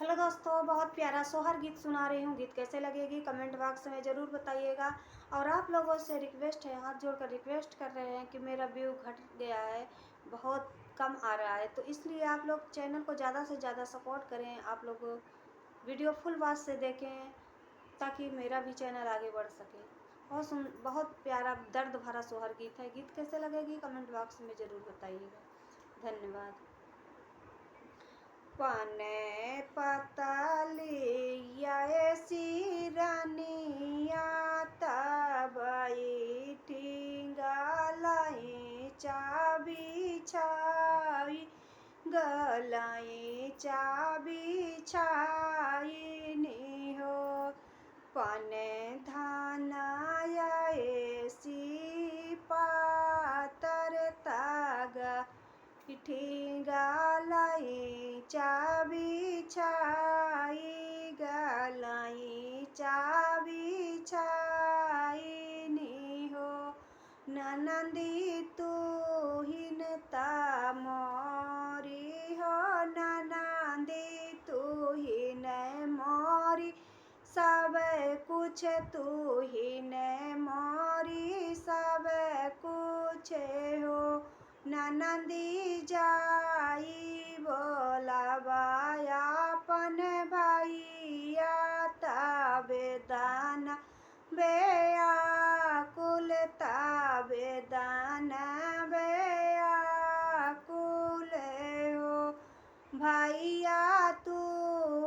Hello दोस्तों, बहुत प्यारा सोहर गीत सुना रही हूँ। गीत कैसे लगेगी कमेंट बॉक्स में ज़रूर बताइएगा। और आप लोगों से रिक्वेस्ट है, हाथ जोड़कर रिक्वेस्ट कर रहे हैं कि मेरा व्यू घट गया है, बहुत कम आ रहा है, तो इसलिए आप लोग चैनल को ज़्यादा से ज़्यादा सपोर्ट करें। आप लोग वीडियो फुल वॉच से देखें ताकि मेरा भी चैनल आगे बढ़ सके। बहुत प्यारा दर्द भरा सोहर गीत है। गीत कैसे लगेगी कमेंट बॉक्स में ज़रूर बताइएगा। धन्यवाद। पने पतलिया ऐसी रानिया तबई गलाई चाबी छाई गलाई चाबी छाई नी हो पने धानाया ऐसी पातर तागा गलाई चाबी छाई गलाई चाबी छाई नी हो ननंदी तू हिनता मोरी हो ननंदी तू ही न मोरी सब कुछ तू ही न मोरी सब कुछ हो ननंदी जाई बोलावाया अपन भैया ताबेदान बेयाकुल ताबेदान बेयाकुल हो भैया तू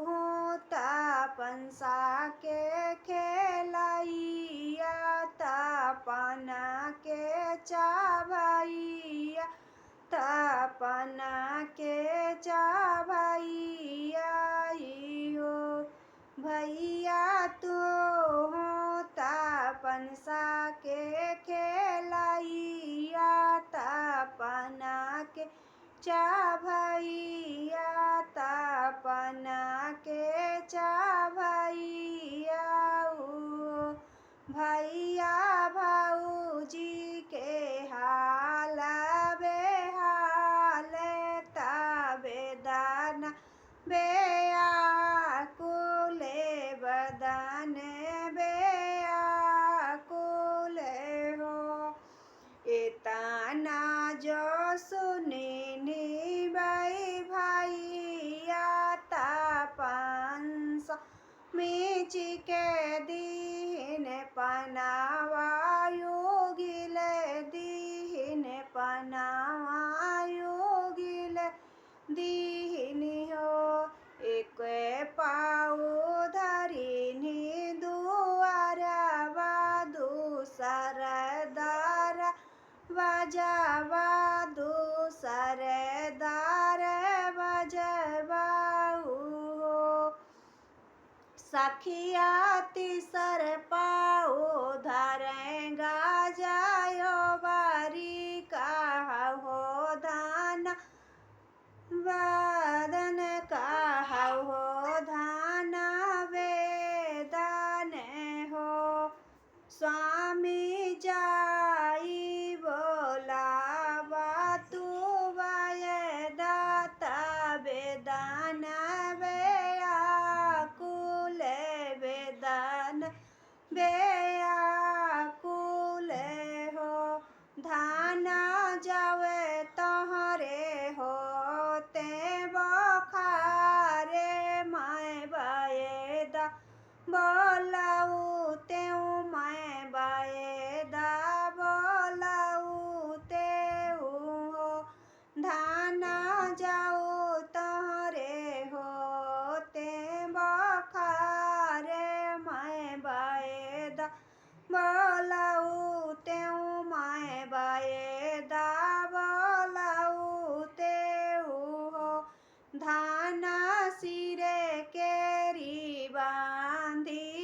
हो तापनसा के खेलैया तापना के चाभैया तापना के चाभैया हो भैया तू हो तापनसा के खेलैया तापना के चाभैया तापना के चाभैया भैया भौजी के हाल बेहाल ताबेदान बेयाकुल बदन बेयाकुल हो इतना जो सुनी भैया तापंस मीच के दीन पनावायुगिल दीन पनावायुगिल दीन हो एक पाऊ धरिनी दुआरवा दूसर दार बजवा दूसर दार बजवा सखिया तीसर पाओ धरेगा जायो बारी कहा हो धान वदन कहा हो धान वेदन हो स्वामी जाई बोलावा तू दाता वेदन बेयाकुल वेदन बेयाकुल हो धाना जावे तोहरे होते बखारे मैं बाएदा बोलाऊ तेऊ मैं बाएदा बोलाऊ तेऊ हो धाना जाऊ तोहरे होते बखारे मैं बाएदा बोलाऊ तेऊ मैं बाएदा बोलाऊ तेऊ हो धाना सिरे केरी बांधी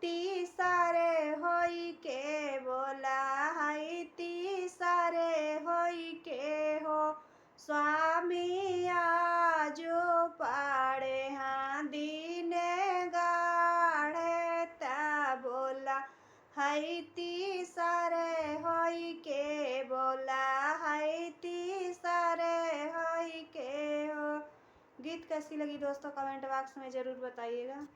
तीसरे होई के बोला है तीसरे होई के हो स्वामी आजो पाड़े हाँ दीने गाढ़े ता बोला है तीसरे होई के बोला है तीसरे होई के हो। गीत कैसी लगी दोस्तों कमेंट बॉक्स में ज़रूर बताइएगा।